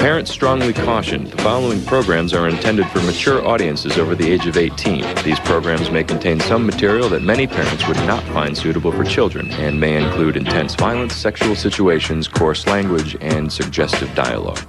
Parents strongly caution the following programs are intended for mature audiences over the age of 18. These programs may contain some material that many parents would not find suitable for children and may include intense violence, sexual situations, coarse language, and suggestive dialogue.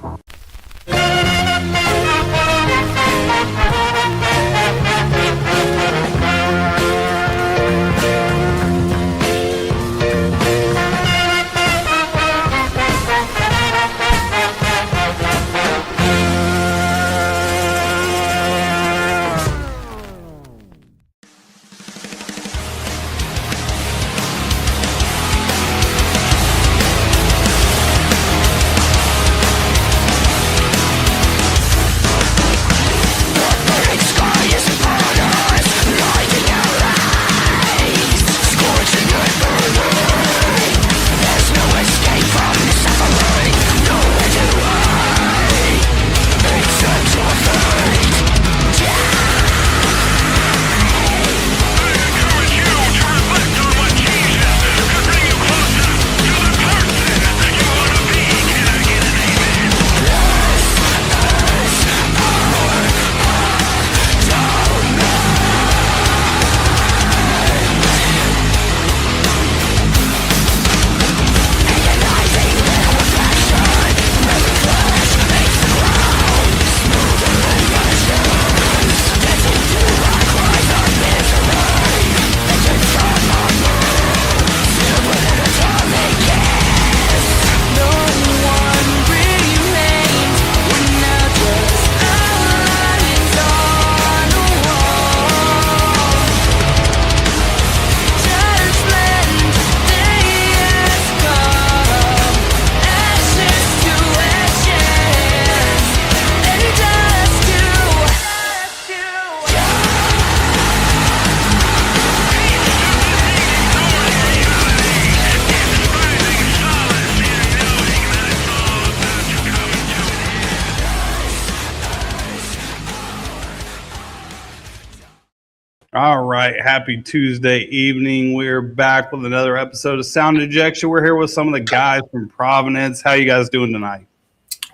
All right, happy Tuesday evening. We're back with another episode of Sound Injection. We're here with some of the guys from Provenance. How you guys doing tonight?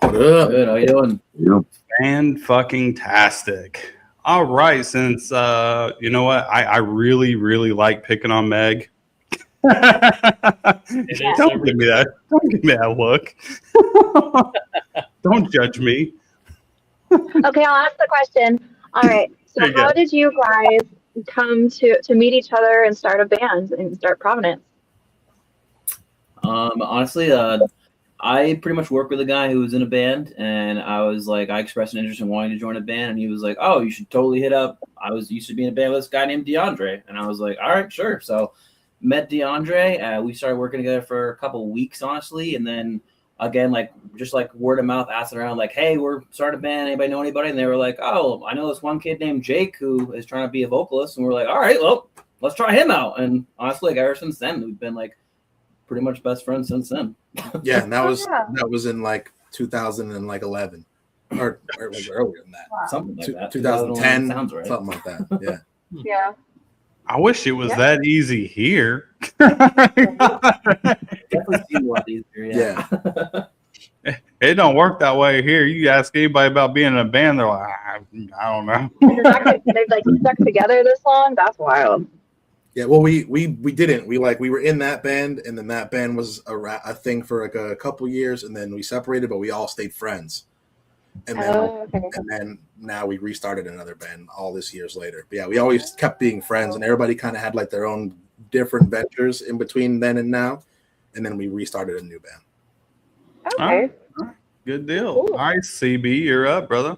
What up? Good. How you doing? Yep. Fan-fucking-tastic. All right, since you know what, I really like picking on Meg. Don't give me that. Don't give me that look. Don't judge me. Okay, I'll ask the question. All right. So how did you guys come to meet each other and start a band and start Provenance? Honestly, I pretty much worked with a guy who was in a band, and I expressed an interest in wanting to join a band, and he was like, "Oh, you should totally hit up." I used to be in a band with this guy named DeAndre, and I was like, "All right, sure." So met DeAndre. We started working together for a couple of weeks, honestly, and then again, just word of mouth, asking around, like, "Hey, we're starting a band. Anybody know anybody?" And they were like, "Oh, I know this one kid named Jake who is trying to be a vocalist." And we're like, "All right, well, let's try him out." And honestly, ever since then, we've been pretty much best friends since then. Yeah, and that was in 2011 or earlier than that. Wow. Something like that. 2010, sounds right. something like that. Yeah. Yeah. I wish it was that easy here. Definitely seems a lot easier. Yeah. It don't work that way here. You ask anybody about being in a band, they're like, I don't know. They've stuck together this long. That's wild. Yeah. Well, we didn't. We were in that band, and then that band was a thing for a couple years, and then we separated, but we all stayed friends. And then now we restarted another band all this years later. But yeah, we always kept being friends, and everybody kind of had their own different ventures in between then and now. And then we restarted a new band. Okay. All right. Good deal. Cool. All right, CB, you're up, brother.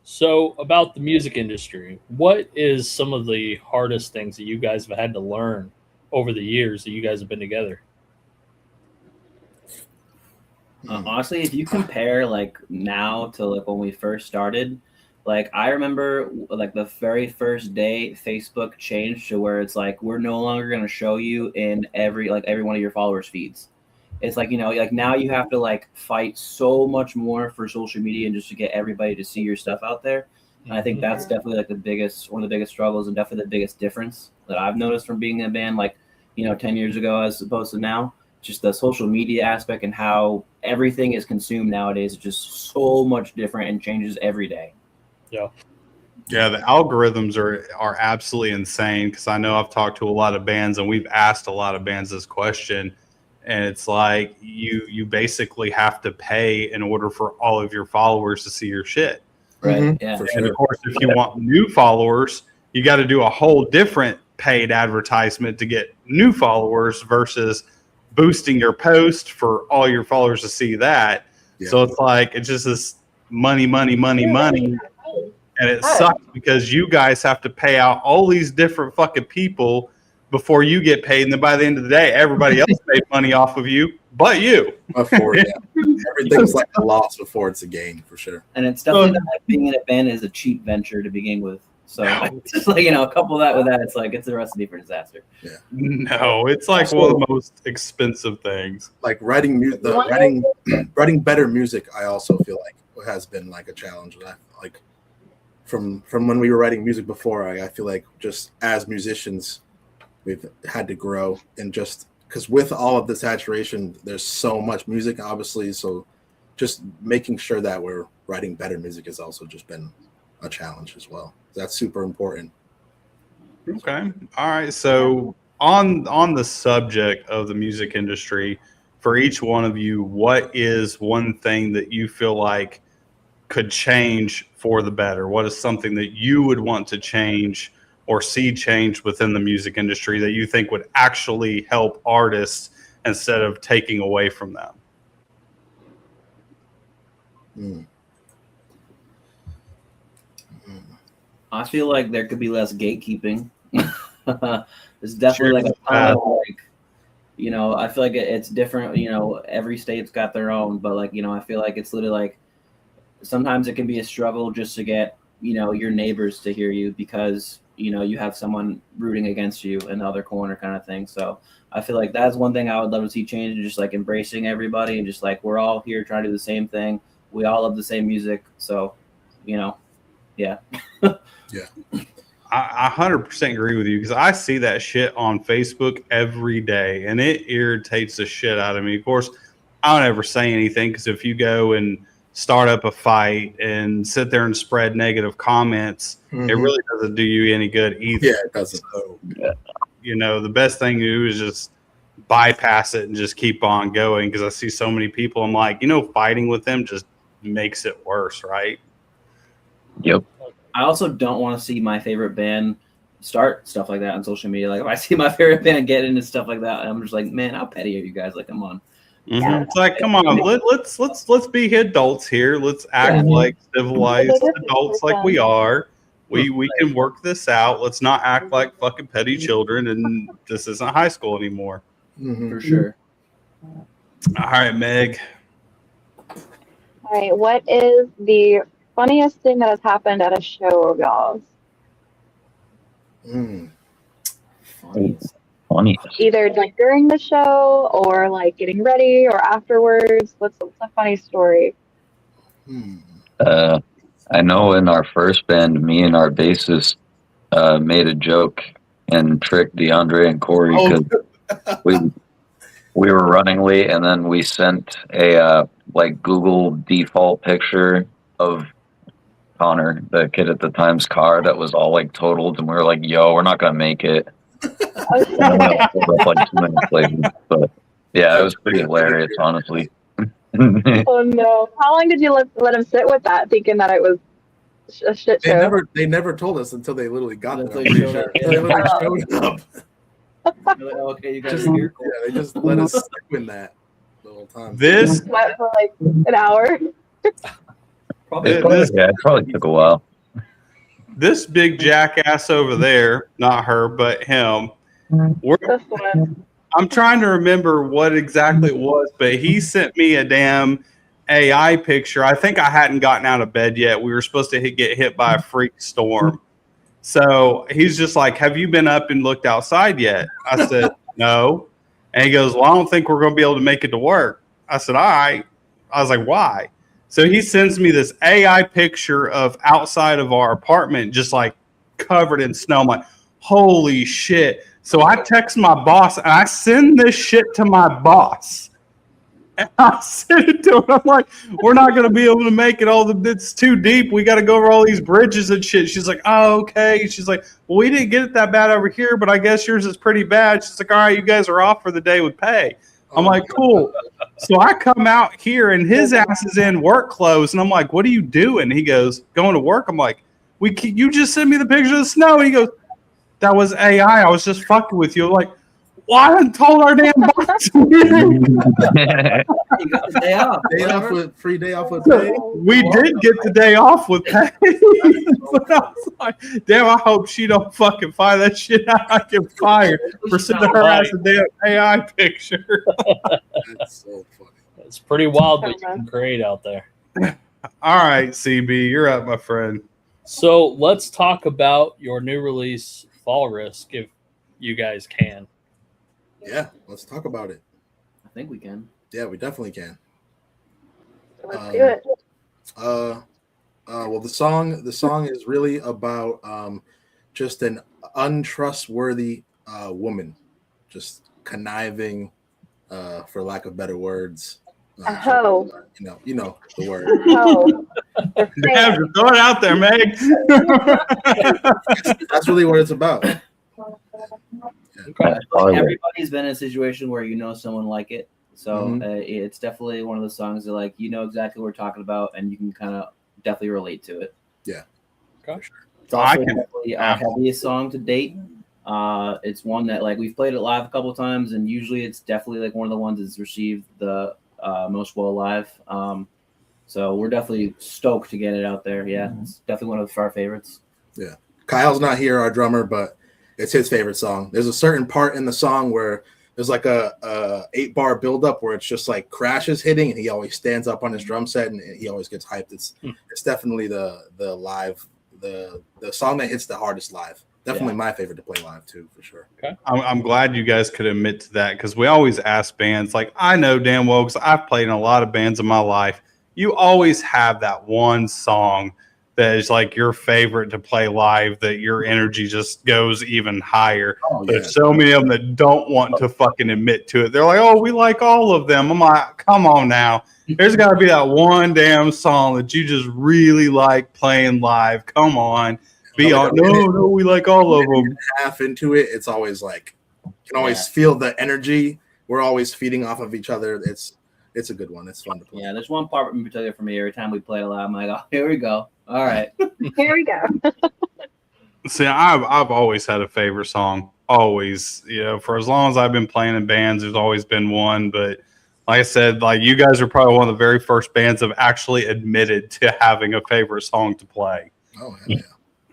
So about the music industry, what is some of the hardest things that you guys have had to learn over the years that you guys have been together? Honestly, if you compare now to when we first started, I remember the very first day Facebook changed to where it's we're no longer going to show you in every one of your followers' feeds. It's now you have to fight so much more for social media and just to get everybody to see your stuff out there. And I think that's definitely one of the biggest struggles and definitely the biggest difference that I've noticed from being in a band 10 years ago as opposed to now. just the social media aspect and how everything is consumed nowadays is just so much different and changes every day. Yeah. Yeah, the algorithms are absolutely insane, because I know I've talked to a lot of bands and we've asked a lot of bands this question, and it's like you basically have to pay in order for all of your followers to see your shit. Right. Mhm, Yeah. for And sure. of course, if you want new followers, you got to do a whole different paid advertisement to get new followers versus boosting your post for all your followers to see that. Yeah. So it's like, it's just this money. And it sucks because you guys have to pay out all these different fucking people before you get paid. And then by the end of the day, everybody else made money off of you, but you. Before, everything's like a loss before it's a gain, for sure. And it's definitely not like being in a band is a cheap venture to begin with. So it's just like, couple that with that, it's like it's a recipe for disaster. Yeah. No, it's like one of the most expensive things. Like writing better music, I also feel like has been like a challenge. Like from when we were writing music before, I feel like just as musicians, we've had to grow, and just because with all of the saturation, there's so much music, obviously. So just making sure that we're writing better music has also just been a challenge as well. That's super important. Okay. All right. So on the subject of the music industry, for each one of you, what is one thing that you feel like could change for the better? What is something that you would want to change or see change within the music industry that you think would actually help artists instead of taking away from them? I feel like there could be less gatekeeping. There's definitely like a ton of I feel like it's different. Every state's got their own, but I feel like it's literally like sometimes it can be a struggle just to get your neighbors to hear you because you have someone rooting against you in the other corner kind of thing. So I feel like that's one thing I would love to see change, just like embracing everybody and just like we're all here trying to do the same thing. We all love the same music, so yeah. Yeah. I 100% agree with you, because I see that shit on Facebook every day and it irritates the shit out of me. Of course, I don't ever say anything, because if you go and start up a fight and sit there and spread negative comments, it really doesn't do you any good either. Yeah, it doesn't. So, the best thing to do is just bypass it and just keep on going, because I see so many people, I'm like, fighting with them just makes it worse, right? Yep. I also don't want to see my favorite band start stuff like that on social media. Like if I see my favorite band get into stuff like that, I'm just like, man, how petty are you guys? Like, come on. Mm-hmm. It's like, come on, let's be adults here. Let's act like civilized adults, like we are. We can work this out. Let's not act like fucking petty children, and this isn't high school anymore. For sure. All right, Meg. All right, what is the funniest thing that has happened at a show of y'all's? Funny. Either like during the show or like getting ready or afterwards. What's a funny story? I know in our first band, me and our bassist made a joke and tricked DeAndre and Corey because we were running late, and then we sent a like Google default picture of Connor, the kid at the time's car that was all like totaled, and we were like, "Yo, we're not gonna make it." And then we up, like 2 minutes later. But yeah, it was pretty hilarious, honestly. Oh no! How long did you let him sit with that, thinking that it was a shit show? They never told us until they literally got there. They showed up. They literally showed up. Like, okay, you guys are here. Cool. Yeah, they just let us stick in that the whole time. This Went for like an hour. It probably took a while. This big jackass over there, not her, but him. This one. I'm trying to remember what exactly it was, but he sent me a damn AI picture. I think I hadn't gotten out of bed yet. We were supposed to get hit by a freak storm. So he's just like, "Have you been up and looked outside yet?" I said, "No." And he goes, "Well, I don't think we're going to be able to make it to work." I said, "All right." I was like, "Why?" So he sends me this AI picture of outside of our apartment, just like covered in snow. I'm like, holy shit. So I text my boss and I send this shit to my boss. And I sent it to him. I'm like, we're not going to be able to make it. It's too deep. We got to go over all these bridges and shit. She's like, oh, okay. She's like, well, we didn't get it that bad over here, but I guess yours is pretty bad. She's like, all right, you guys are off for the day with pay. I'm like, cool. So I come out here and his ass is in work clothes. And I'm like, what are you doing? He goes, going to work. I'm like, you just sent me the picture of the snow. And he goes, that was AI. I was just fucking with you. I'm like, well, I hadn't told our damn boss. You got the day off. Free day off with pay. We did get the day off with pay. But I was like, damn, I hope she don't fucking find that shit out. I get fired for sending her ass a damn AI picture. That's so funny. It's pretty wild what you can create out there. All right, CB, you're up, my friend. So let's talk about your new release, Fall Risk, if you guys can. Yeah, let's talk about it. I think we can. Yeah, we definitely can. Let's do it. Well, the song is really about just an untrustworthy woman, just conniving, for lack of better words. A hoe. You know the word. Oh. Damn, just throw it out there, Meg. That's really what it's about. Okay. Everybody's been in a situation where you know someone like it. So it's definitely one of the songs that, like, you know exactly what we're talking about, and you can kind of definitely relate to it. Yeah. Okay. It's also definitely our heaviest song to date. It's one that, like, we've played it live a couple of times, and usually it's definitely like one of the ones that's received the most well live. So we're definitely stoked to get it out there. Yeah, it's definitely one of our favorites. Yeah. Kyle's not here, our drummer, but it's his favorite song. There's a certain part in the song where there's like a 8-bar buildup where it's just like crashes hitting, and he always stands up on his drum set and he always gets hyped. It's definitely the live the song that hits the hardest live. Definitely my favorite to play live too, for sure. Okay. I'm glad you guys could admit to that, because we always ask bands, like, I know damn well, because I've played in a lot of bands in my life, you always have that one song that is like your favorite to play live, that your energy just goes even higher. There's so many of them that don't want to fucking admit to it. They're like, oh, we like all of them. I'm like, come on now. There's got to be that one damn song that you just really like playing live. Come on. No, we like all of them. Half into it, it's always like, you can always feel the energy. We're always feeding off of each other. It's a good one. It's fun to play. Yeah, there's one part in particular for me. Every time we play it live, I'm like, oh, here we go. All right. Here we go. See, I've always had a favorite song. Always, for as long as I've been playing in bands, there's always been one. But like I said, like, you guys are probably one of the very first bands that have actually admitted to having a favorite song to play. Oh, yeah.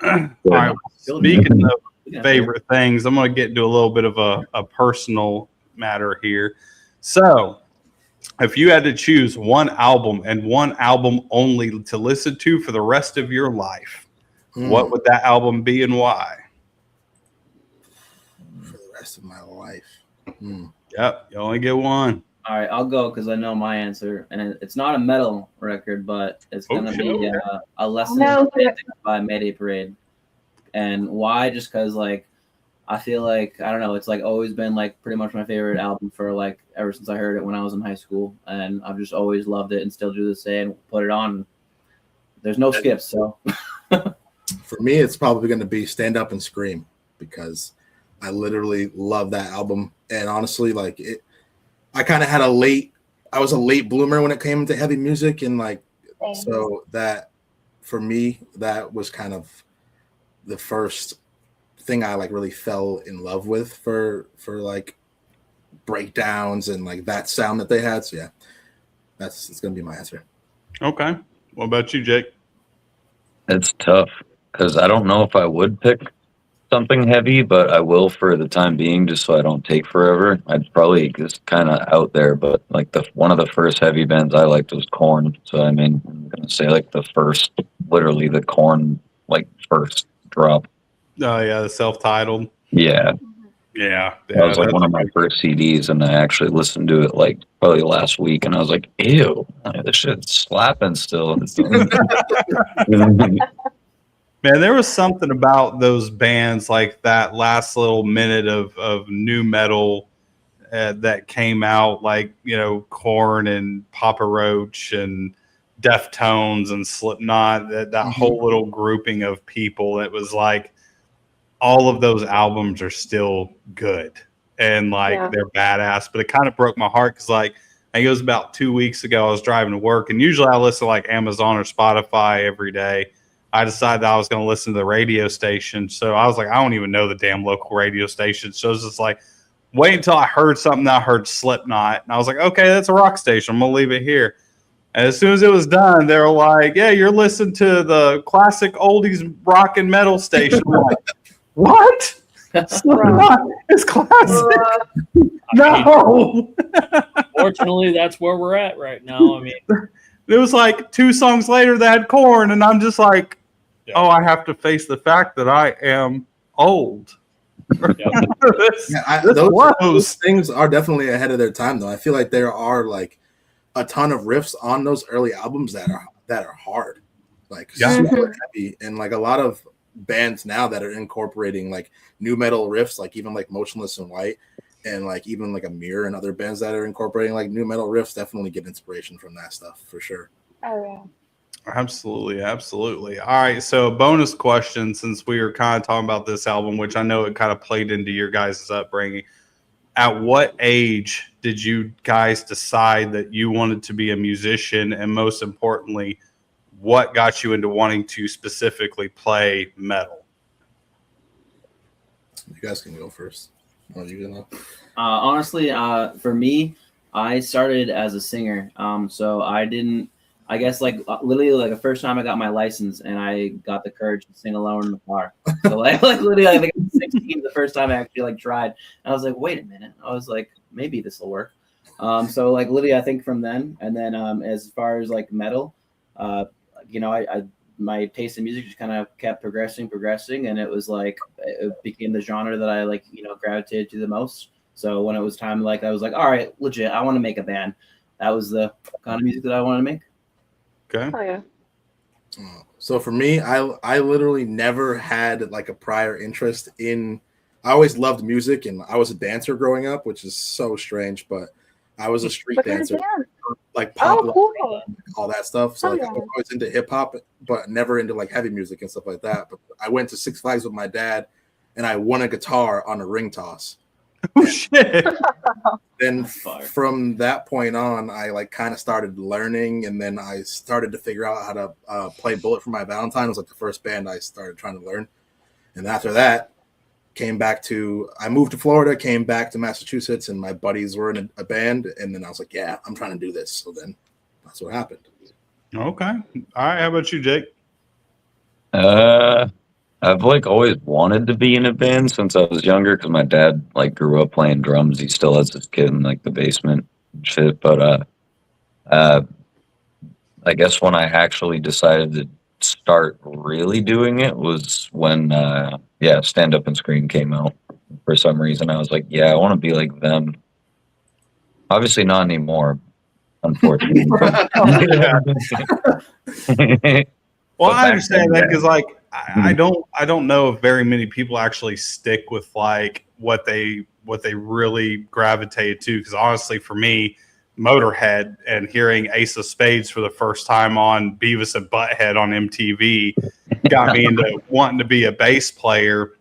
All right. Speaking of favorite things, I'm going to get into a little bit of a personal matter here. So, if you had to choose one album and one album only to listen to for the rest of your life, what would that album be and why? For the rest of my life. Yep, you only get one. All right, I'll go because I know my answer, and it's not a metal record, but it's gonna be a Lesson in Romantic by Mayday Parade. And why? Just because, like, I feel like, I don't know, it's like always been like pretty much my favorite album for like ever since I heard it when I was in high school, and I've just always loved it and still do the same. Put it on. There's no skips, so. For me, it's probably going to be Stand Up and Scream, because I literally love that album. And honestly, like, I kind of had I was a late bloomer when it came to heavy music, and like, so that for me, that was kind of the first thing I like really fell in love with for like breakdowns and like that sound that they had. So yeah, it's gonna be my answer. Okay. What about you, Jake? It's tough because I don't know if I would pick something heavy, but I will for the time being, just so I don't take forever. I'd probably just kind of out there, but like one of the first heavy bands I liked was Korn. So I mean, I'm gonna say like literally the Korn like first drop. Oh yeah, the self-titled. Yeah. That was like one of my first CDs, and I actually listened to it like probably last week, and I was like, "Ew, this shit's slapping still." Man, there was something about those bands, like that last little minute of new metal that came out, like, you know, Korn and Papa Roach and Deftones and Slipknot, that whole little grouping of people. It was like all of those albums are still good and like they're badass, but it kind of broke my heart because like I think it was about 2 weeks ago I was driving to work, and usually I listen to like Amazon or Spotify every day. I decided I was going to listen to the radio station, so I was like, I don't even know the damn local radio station, so it's just like wait until I heard something. I heard Slipknot, and I was like, okay, that's a rock station, I'm gonna leave it here. And as soon as it was done, they were like, yeah, you're listening to the classic oldies rock and metal station. I'm like, what? Slipknot is classic. No. Fortunately, that's where we're at right now. I mean, it was like 2 songs later they had Korn, and I'm just like, oh, I have to face the fact that I am old. Those things are definitely ahead of their time, though. I feel like there are like a ton of riffs on those early albums that are hard, like super heavy, and like a lot of bands now that are incorporating like new metal riffs, like even like Motionless in White and like even like a Mirror and other bands that are incorporating like new metal riffs definitely get inspiration from that stuff for sure. Oh yeah. Absolutely. All right, so bonus question, since we were kind of talking about this album, which I know it kind of played into your guys' upbringing. At what age did you guys decide that you wanted to be a musician, and most importantly, what got you into wanting to specifically play metal? You guys can go first. Honestly, for me, I started as a singer. So I guess like literally like the first time I got my license and I got the courage to sing alone in the car. So like literally I think I was 16 the first time I actually like tried. And I was like, wait a minute. I was like, maybe this will work. So like literally I think from then, and then as far as like metal, you know, I my taste in music just kind of kept progressing, and it was like it became the genre that I like, you know, gravitated to the most. So when it was time, like I was like, all right, legit, I want to make a band. That was the kind of music that I wanted to make. Okay. Oh yeah. So for me, I literally never had like a prior interest in. I always loved music, and I was a dancer growing up, which is so strange, but I was a street dancer, like pop, cool. all that stuff. So like, I was always into hip hop, but never into like heavy music and stuff like that. But I went to Six Flags with my dad, and I won a guitar on a ring toss. Oh shit! Then from that point on, I like kind of started learning, and then I started to figure out how to play Bullet for My Valentine. It was like the first band I started trying to learn, and after that, I moved to Florida, came back to Massachusetts, and my buddies were in a band, and then I was like, yeah, I'm trying to do this. So then that's what happened. Okay. All right. How about you, Jake? I've like always wanted to be in a band since I was younger because my dad like grew up playing drums. He still has his kid in like the basement and shit. But I guess when I actually decided to start really doing it was when Stand Up and Scream came out. For some reason I was like, yeah, I want to be like them. Obviously not anymore, unfortunately. Well, I understand that because like I don't know if very many people actually stick with like what they really gravitate to, because honestly for me, Motorhead and hearing Ace of Spades for the first time on Beavis and Butthead on MTV got me into wanting to be a bass player.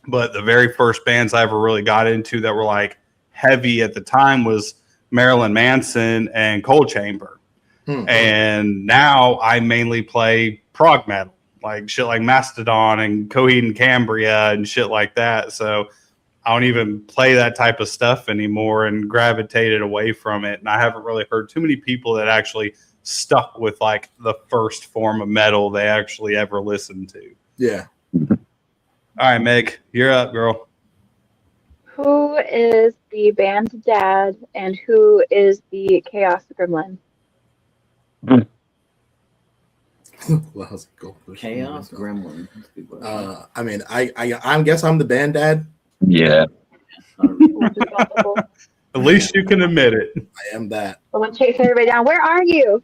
But the very first bands I ever really got into that were like heavy at the time was Marilyn Manson and Cold Chamber. And now I mainly play prog metal, like shit like Mastodon and Coheed and Cambria and shit like that. So I don't even play that type of stuff anymore and gravitated away from it. And I haven't really heard too many people that actually stuck with like the first form of metal they actually ever listened to. Yeah. All right, Meg, you're up, girl. Who is the band's dad and who is the Chaos Gremlin? Chaos Gremlin. I mean, I guess I'm the band dad. Yeah. At least you can admit it. I am that. I want to chase everybody down. Where are you?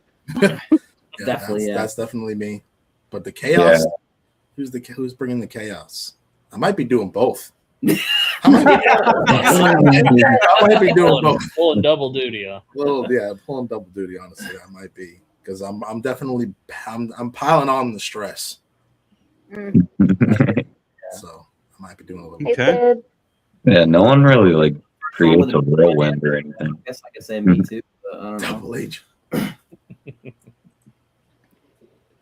Definitely, that's definitely me. But the chaos, Who's bringing the chaos? I might be doing both. I might be doing both. Pulling double duty. Pulling double duty. Honestly, I might be because I'm definitely I'm piling on the stress. So I might be doing a little. Okay. Yeah, no one really like creates a whirlwind or anything. I guess I could say me too, but I don't know. Double H.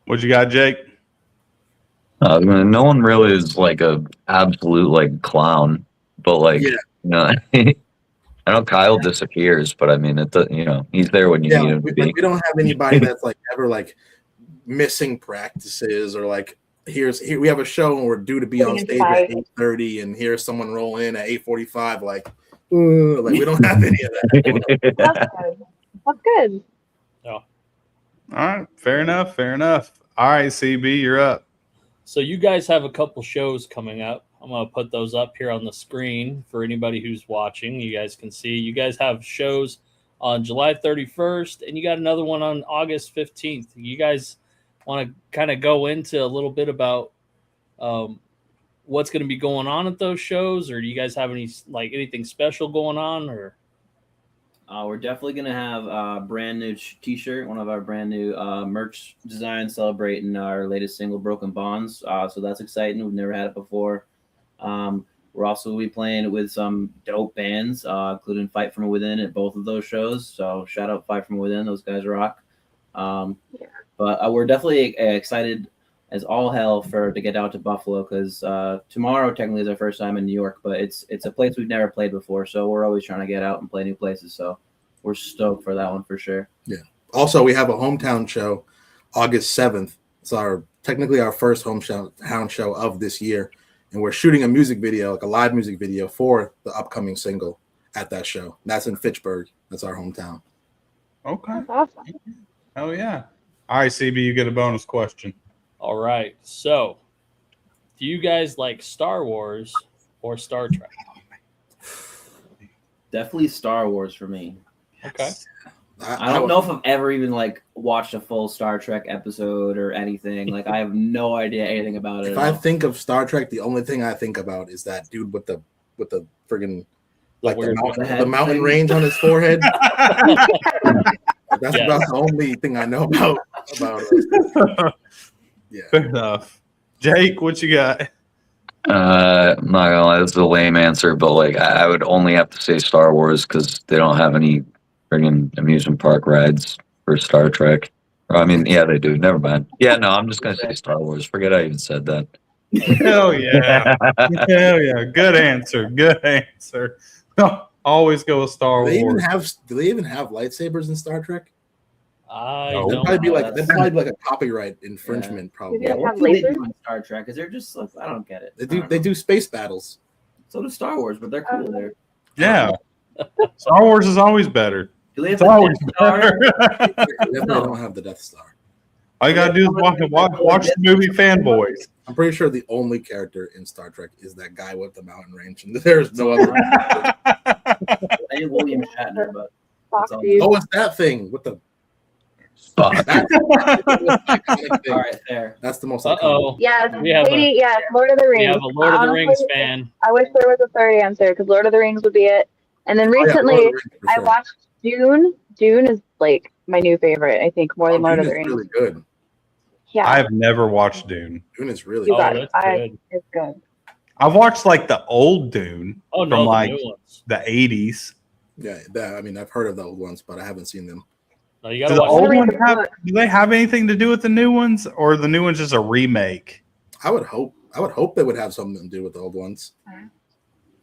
What you got, Jake? No one really is like a absolute like clown, but like you know, I know Kyle disappears, but I mean, he's there when you need him to be. We don't have anybody that's like ever like missing practices or like here we have a show and we're due to be on stage at 8:30 and here's someone roll in at 8:45 like we don't have any of that. That's good. All right, fair enough. All right, CB, you're up. So you guys have a couple shows coming up. I'm going to put those up here on the screen for anybody who's watching. You guys can see. You guys have shows on July 31st, and you got another one on August 15th. You guys want to kind of go into a little bit about what's going to be going on at those shows, or do you guys have anything special going on? Or we're definitely going to have a brand new t-shirt, one of our brand new merch designs celebrating our latest single, Broken Bonds. So that's exciting. We've never had it before. We're also be playing with some dope bands, including Fight From Within at both of those shows. So shout out Fight From Within. Those guys rock. But we're definitely excited as all hell to get out to Buffalo because tomorrow technically is our first time in New York, but it's a place we've never played before. So we're always trying to get out and play new places. So we're stoked for that one for sure. Yeah. Also, we have a hometown show August 7th. It's technically our first hometown show of this year. And we're shooting a music video, like a live music video for the upcoming single at that show. That's in Fitchburg. That's our hometown. Okay. That's awesome. Oh, yeah. All right, CB, you get a bonus question. all right. So, do you guys like Star Wars or Star Trek? Definitely Star Wars for me. Okay. I don't know if I've ever even watched a full Star Trek episode or anything. I have no idea anything about it. If I think of Star Trek, the only thing I think about is that dude with the friggin' the mountain range on his forehead. That's about the only thing I know about it. Yeah. Fair enough. Jake, what you got? I'm not gonna lie, this is a lame answer, but I would only have to say Star Wars because they don't have any friggin' amusement park rides for Star Trek. Or, I mean, yeah, they do. Never mind. Yeah, no, I'm just gonna say Star Wars. Forget I even said that. Hell yeah. Hell yeah. Good answer. Good answer. Always go with Star Wars. Do they even have lightsabers in Star Trek? That'd probably be like a copyright infringement, probably. Yeah, what do they do in Star Trek? Because they're just I don't get it. They do space battles. So does Star Wars, but they're cool there. Yeah. Star Wars is always better. Do they have It's always better. They definitely don't have the Death Star. All you gotta do is watch the movie Fanboys. I'm pretty sure the only character in Star Trek is that guy with the mountain range, and there's no other. I William Shatner, but it's that thing with the. That's iconic thing. All right, there. That's the most. Yes, we have Lord of the Rings. We have a Lord of the Rings fan. I wish there was a third answer because Lord of the Rings would be it. And then recently, I watched Dune. Dune is my new favorite. I think more than Lord of the Rings. Really good. Yeah, I've never watched Dune. Dune is really good. It's good. I've watched the old Dune from the new ones. the 80s. Yeah, I mean, I've heard of the old ones, but I haven't seen them. No, you Do gotta the watch old them. ones do they have anything to do with the new ones, or the new ones just a remake? I would hope they would have something to do with the old ones.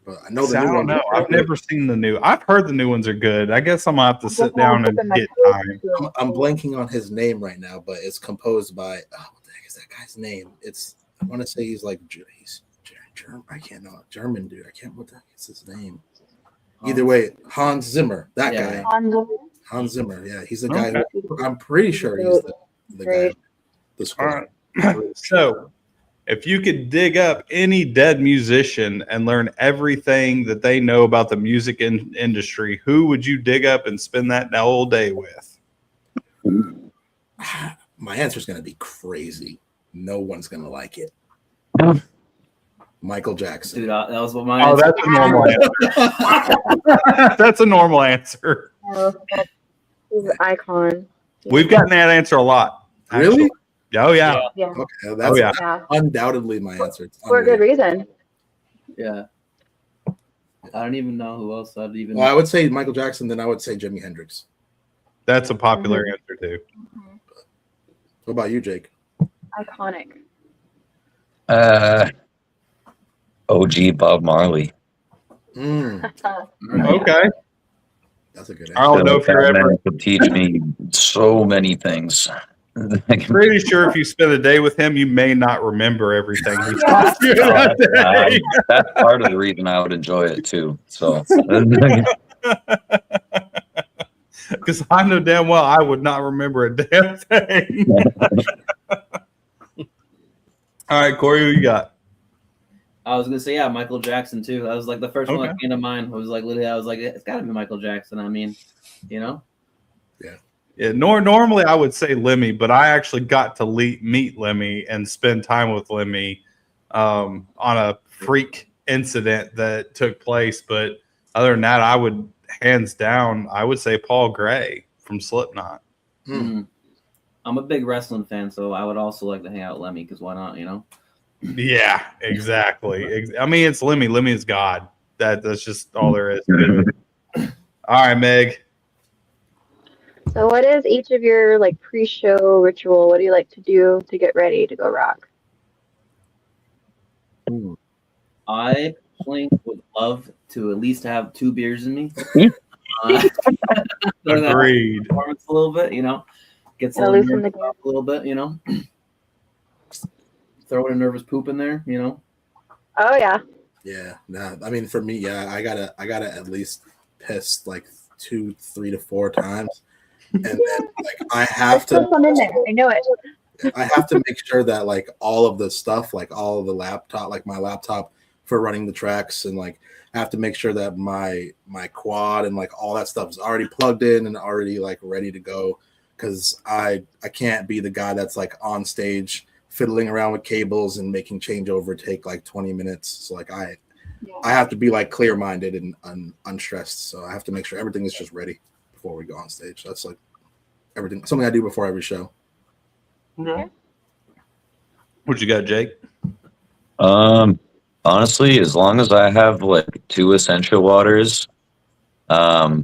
But I know I don't know. I've never seen the new. I've heard the new ones are good. I guess I'm gonna have to sit down and get time. I'm blanking on his name right now, but it's composed by what the heck is that guy's name? I want to say he's German. I can't know German dude. I can't. What the heck is his name? Either way, Hans Zimmer. That guy. Hans Zimmer. Yeah, he's the guy. I'm pretty sure he's the guy. The score. All right. So, if you could dig up any dead musician and learn everything that they know about the music industry, who would you dig up and spend that whole day with? My answer is going to be crazy. No one's going to like it. Michael Jackson. Dude, that was what my Oh, answer. that's a normal answer. That's a normal answer. Oh, he's an icon. We've gotten that answer a lot. Actually. Really? Oh yeah. Yeah. Okay, that's yeah. Yeah. undoubtedly my answer. It's For a good unbelievable. reason. Yeah. I don't even know who else I'd even. Well, I would say Michael Jackson, then I would say Jimi Hendrix. That's a popular answer too. What about you, Jake? Iconic. OG Bob Marley. Okay. That's a good I answer. don't know if you're That ever man could teach me so many things. pretty sure if you spend a day with him, you may not remember everything he Yeah. taught you that day. That's part of the reason I would enjoy it too. So Because I know damn well I would not remember a damn thing. All right, Corey, who you got? I was gonna say Michael Jackson too. That was like the first one Okay. that came to mind. Was like literally, I was like, it's got to be Michael Jackson. I mean, you know. Yeah, normally I would say Lemmy, but I actually got to meet Lemmy and spend time with Lemmy on a freak incident that took place. But other than that, I would hands down, I would say Paul Gray from Slipknot. I'm a big wrestling fan, so I would also like to hang out with Lemmy because why not? You know. Yeah, exactly. I mean, it's Lemmy. Lemmy is God. That's just all there is to it. All right, Meg. So what is each of your like pre-show ritual? What do you like to do to get ready to go rock? I personally would love to at least have 2 beers in me. Agreed. Performance a little bit, you know. Gets a Gotta little, loosen the nervous up a little bit, you know. Throw in a nervous poop in there, you know. Oh yeah. Yeah, nah. I mean, for me, yeah, I gotta at least piss like 2, 3 to 4 times, and then like I have There's to. some in there. I know it. I have to make sure that like all of the stuff, like all of the laptop, like my laptop for running the tracks, and like I have to make sure that my quad and like all that stuff is already plugged in and already like ready to go, because I can't be the guy that's like on stage fiddling around with cables and making changeover take like 20 minutes. So like I have to be like clear-minded and unstressed. So I have to make sure everything is just ready before we go on stage. That's like everything, something I do before every show. Okay. What you got, Jake? Honestly, as long as I have like 2 essential waters, a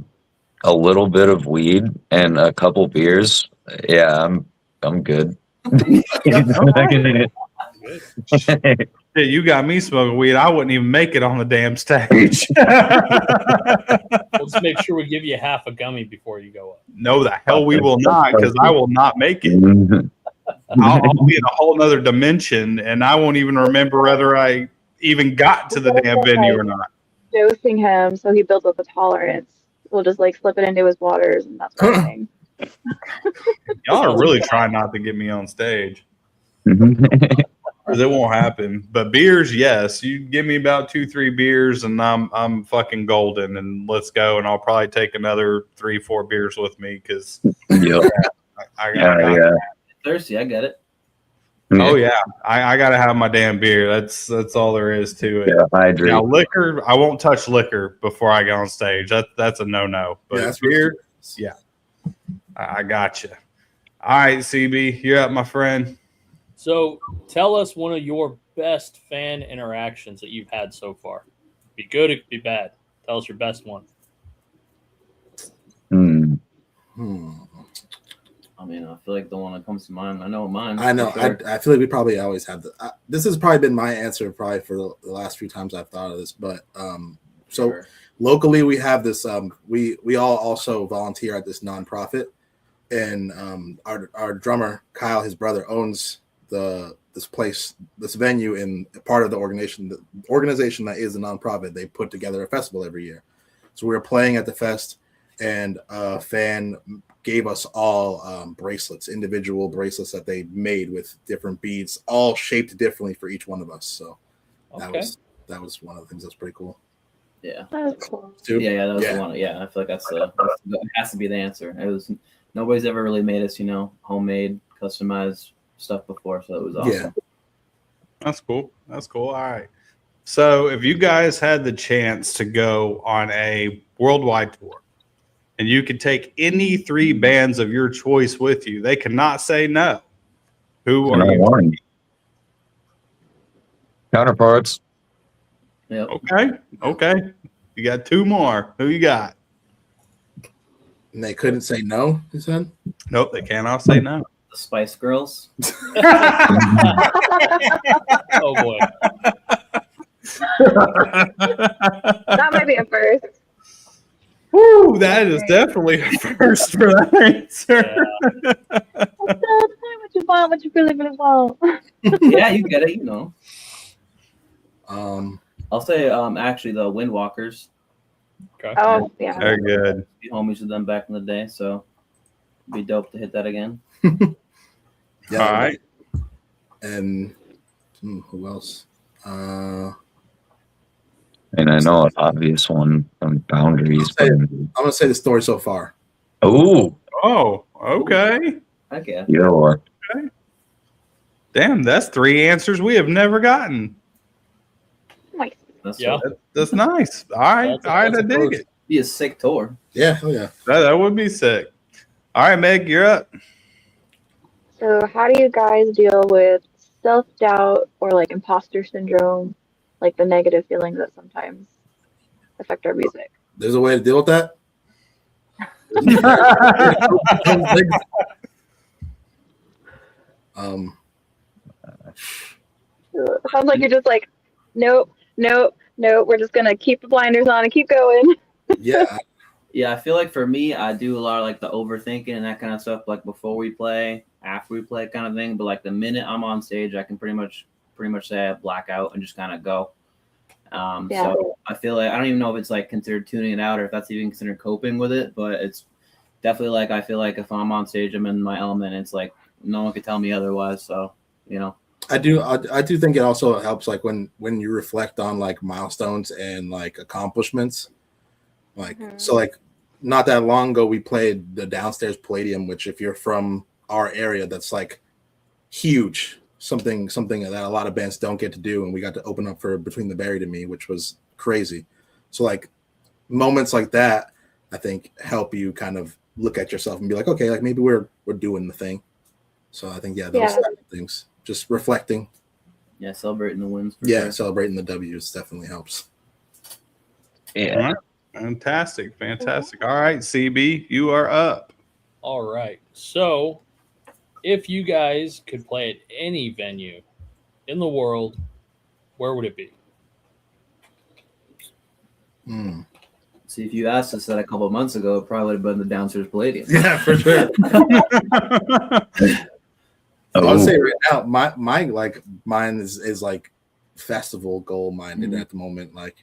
little bit of weed and a couple beers, yeah, I'm good. Yeah, you got me smoking weed. I wouldn't even make it on the damn stage. Let's make sure we give you half a gummy before you go up. No, the hell we will not, because I will not make it. I'll be in a whole nother dimension, and I won't even remember whether I even got to the damn venue or not. Dosing him so he builds up a tolerance. We'll just like slip it into his waters and that's sort of thing. Y'all are really trying not to get me on stage, because it won't happen. But beers, yes. You give me about 2-3 beers, and I'm fucking golden. And let's go. And I'll probably take another 3-4 beers with me, because I got Thirsty, I get it. Oh yeah, I gotta have my damn beer. That's all there is to it. Yeah, hydrate. Now liquor, I won't touch liquor before I go on stage. That's a no. But that's beer, yeah, I got you. All right, CB, you're up, my friend. So tell us one of your best fan interactions that you've had so far. Be good, it could be bad. Tell us your best one. I mean, I feel like the one that comes to mind. I know mine. I know. Sure. I feel like we probably always have this has probably been my answer probably for the last few times I've thought of this. But so Sure. locally we have this. We all also volunteer at this nonprofit, and our drummer Kyle, his brother, owns this venue in part of the organization that is a nonprofit. They put together a festival every year. So we were playing at the fest, and a fan gave us all bracelets, individual bracelets that they made with different beads, all shaped differently for each one of us. So that was one of the things that's pretty cool. Yeah. That's cool. Yeah, that was the one. Yeah, I feel like that has to be the answer. It was nobody's ever really made us, homemade, customized stuff before, so it was awesome. That's cool. That's cool. All right. So if you guys had the chance to go on a worldwide tour and you could take any 3 bands of your choice with you, they cannot say no. Who are you? One. Counterparts. Yep. Okay. You got 2 more. Who you got? And they couldn't say no, you said? Nope, they cannot say no. The Spice Girls. Oh boy. That might be a first. Woo, that is definitely a first for that answer. What you want? What you really want? Yeah, you get it. You know. I'll say actually the Windwalkers. Okay. Oh yeah. Very good. Be homies with them back in the day, so it'd be dope to hit that again. Yeah, All right. And who else? And I know an obvious one from Boundaries. I'm gonna say the Story So Far. Oh, Okay. Okay. yeah. Damn, that's 3 answers we have never gotten. Nice. That's Yeah. That's nice. All right. I dig it. Be a sick tour. Yeah, hell yeah. That would be sick. All right, Meg, you're up. So how do you guys deal with self-doubt or like imposter syndrome, like the negative feelings that sometimes affect our music? There's a way to deal with that. Sounds like you're just like, nope, we're just gonna keep the blinders on and keep going. Yeah. Yeah, I feel like for me, I do a lot of like the overthinking and that kind of stuff, like before we play, after we play, kind of thing. But like the minute I'm on stage, I can pretty much say I black out and just kind of go. So I feel like I don't even know if it's like considered tuning it out or if that's even considered coping with it, but it's definitely like I feel like if I'm on stage, I'm in my element. It's like no one could tell me otherwise. So I do think it also helps like when you reflect on like milestones and like accomplishments. Like so like not that long ago we played the Downstairs Palladium, which if you're from our area, that's like huge. Something that a lot of bands don't get to do, and we got to open up for Between the Buried and Me, which was crazy. So like moments like that, I think help you kind of look at yourself and be like, okay, like maybe we're doing the thing. So I think those type of things, just reflecting. Yeah, celebrating the wins. Sure. Celebrating the W's definitely helps. Yeah. Fantastic. All right, CB, you are up. All right. So, if you guys could play at any venue in the world, where would it be? See, if you asked us that a couple of months ago, it probably would have been the Downstairs Palladium. Yeah, for sure. I'll say right now, my like mine is like festival goal minded at the moment. Like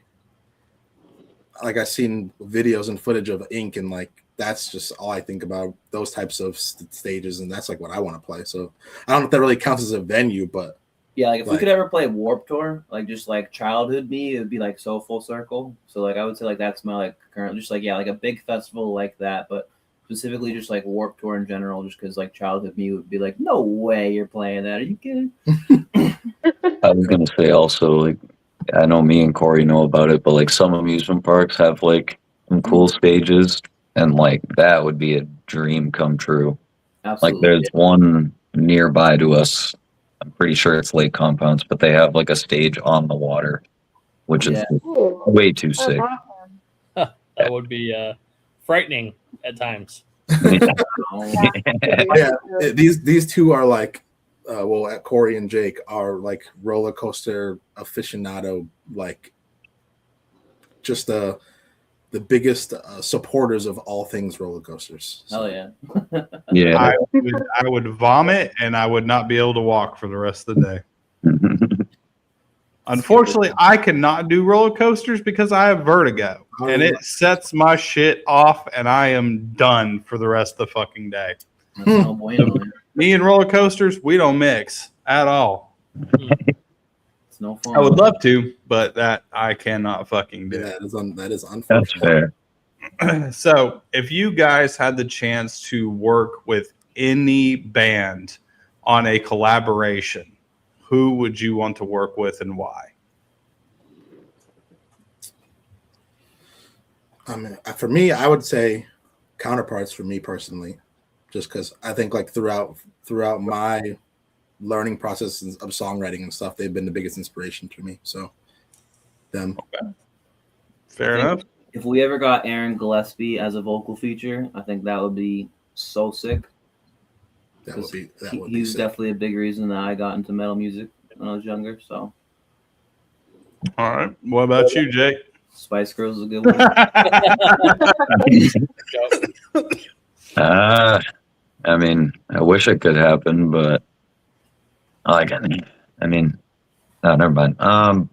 I've seen videos and footage of Ink, and like that's just all I think about, those types of stages, and that's like what I want to play. So I don't know if that really counts as a venue, but yeah, like if we could ever play Warped Tour, like just like childhood me, it would be like so full circle. So like I would say like that's my like current, just like like a big festival like that, but specifically just like Warped Tour in general, just because like childhood me would be like, no way you're playing that. Are you kidding? I was gonna say also, like, I know me and Corey know about it, but like some amusement parks have like some cool stages, and like that would be a dream come true. Absolutely. Like there's one nearby to us. I'm pretty sure it's Lake Compounds, but they have like a stage on the water, which is way too sick. That would be frightening at times. Yeah, these two are like, Corey and Jake are like roller coaster aficionado, like just the biggest supporters of all things roller coasters. So. Hell yeah. Yeah. I would vomit and I would not be able to walk for the rest of the day. Unfortunately, I cannot do roller coasters because I have vertigo, and it sets my shit off, and I am done for the rest of the fucking day. That's no bueno, man. Me and roller coasters, we don't mix at all. It's no fun. I would love to, but that I cannot fucking do. Yeah, that is That's unfortunate. fair. So, if you guys had the chance to work with any band on a collaboration, who would you want to work with and why? I mean, for me, I would say Counterparts for me personally, just because I think like throughout my learning process of songwriting and stuff, they've been the biggest inspiration to me. So them. Okay. Fair enough. If we ever got Aaron Gillespie as a vocal feature, I think that would be so sick. That would be He's sick. definitely a big reason that I got into metal music when I was younger. So, all right. What about you, Jake? Spice Girls is a good one. I mean, I wish it could happen, but no, never mind.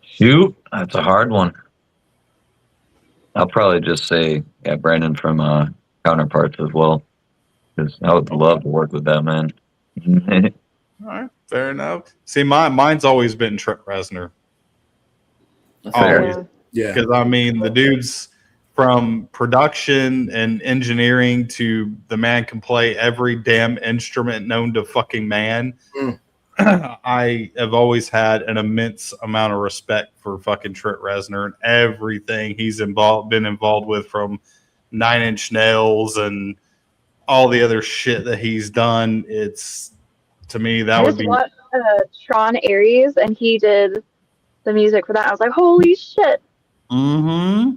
Shoot, that's a hard one. I'll probably just say, Brandon from Counterparts as well, because I would love to work with that man. All right, fair enough. See, mine's always been Trent Reznor. Always. Yeah. Because I mean, the dude's from production and engineering to the man can play every damn instrument known to fucking man. I have always had an immense amount of respect for fucking Trent Reznor and everything he's been involved with, from Nine Inch Nails and all the other shit that he's done. It's, to me, that would be. I just watched Tron Ares, and he did the music for that. I was like, holy shit. Mm-hmm.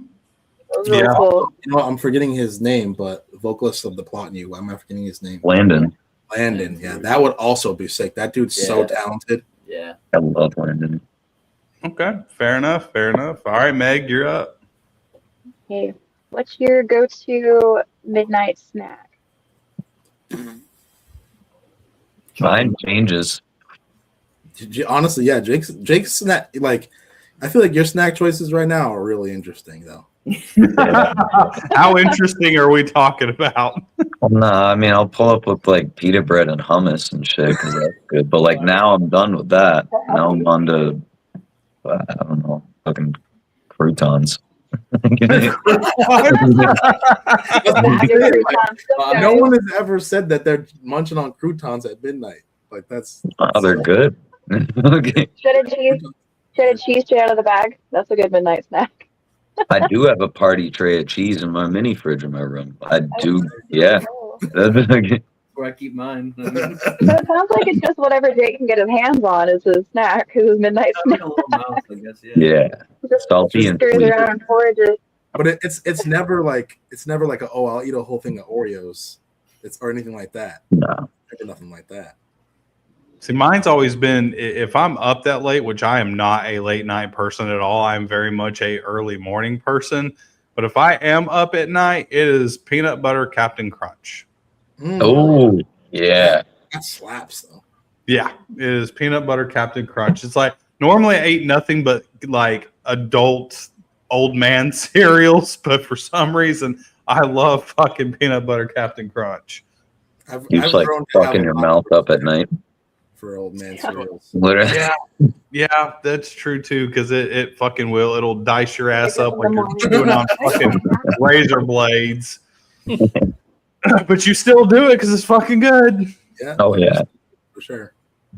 That was really cool. You know, I'm forgetting his name, but vocalist of the Plot New. Why am I forgetting his name? Landon. Yeah, that would also be sick. That dude's so talented. Yeah. I love Landon. Okay, fair enough. All right, Meg, you're up. Hey, what's your go-to midnight snack? Mine changes. Honestly, yeah, Jake's snack, like, I feel like your snack choices right now are really interesting, though. How interesting are we talking about? Well, no, I mean, I'll pull up with like pita bread and hummus and shit because that's good. But like now I'm done with that. Now I'm on to, I don't know, fucking croutons. No one has ever said that they're munching on croutons at midnight. Like that's they're good. Okay. Shredded cheese straight out of the bag. That's a good midnight snack. I do have a party tray of cheese in my mini fridge in my room. I do, yeah. Where I keep mine. So it sounds like it's just whatever Jake can get his hands on is his snack, his midnight snack. A little mouse, I guess, Yeah. Salty and sweet. Around and forages. But it's never like a, oh, I'll eat a whole thing of Oreos, or anything like that. No. Nothing like that. See, mine's always been, if I'm up that late, which I am not a late night person at all, I'm very much a early morning person. But if I am up at night, it is peanut butter Captain Crunch. Oh, yeah. That slaps though. Yeah, it is peanut butter Captain Crunch. It's like, normally I eat nothing but like adult old man cereals, but for some reason I love fucking peanut butter Captain Crunch. I've like fucking your mouth up at night. For old man cereals. Literally. Yeah, that's true too, because it fucking will. It'll dice your ass up like you're chewing on fucking razor blades. But you still do it because it's fucking good. Yeah. Oh, yeah. For sure.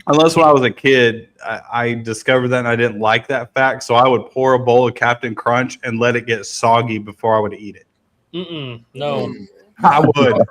Unless when I was a kid, I discovered that and I didn't like that fact, so I would pour a bowl of Captain Crunch and let it get soggy before I would eat it. No. I would.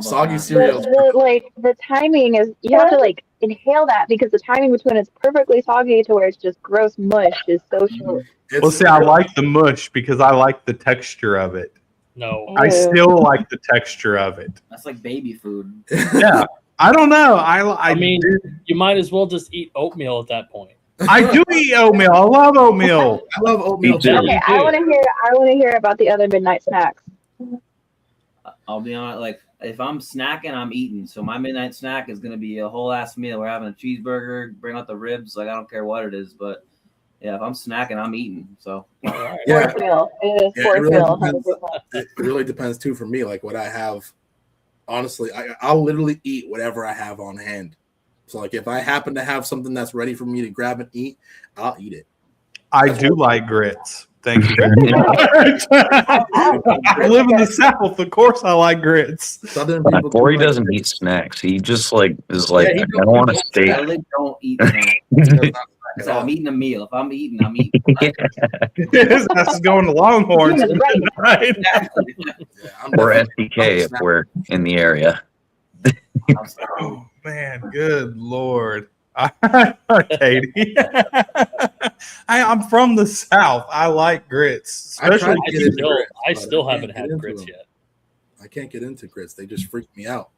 Soggy cereals. The timing is, you have to like inhale that because the timing between it's perfectly soggy to where it's just gross mush is so short. Well, see, I like the mush because I like the texture of it. No. I still like the texture of it. That's like baby food. Yeah. I don't know. I mean, you might as well just eat oatmeal at that point. I do eat oatmeal. I love oatmeal. I love oatmeal too. Okay, I want to hear about the other midnight snacks. I'll be honest, like if I'm snacking, I'm eating. So my midnight snack is gonna be a whole ass meal. We're having a cheeseburger, bring out the ribs, like I don't care what it is, but yeah, if I'm snacking, I'm eating. So Yeah. Sports meal. It is sports meal. 100%. It really depends too for me, like what I have. Honestly, I'll literally eat whatever I have on hand. So like if I happen to have something that's ready for me to grab and eat, I'll eat it. I do like grits. Thank you very much. I live in the South. Of course, I like grits. Southern people. Corey do like doesn't eat grits. snacks. He just like is like, Yeah, he I don't want a don't- steak. I really don't eat snacks. At So all. I'm eating a meal. If I'm eating, I'm eating. His ass is going to Longhorns. Doing it right. Right? Exactly. Yeah, I'm Or definitely- SDK if we're in the area. I'm sorry. Oh man, good lord. Katie. I'm from the South. I like grits. I tried Especially to get into grits, I but still can't haven't get had into grits them. yet. I can't get into grits. They just freak me out.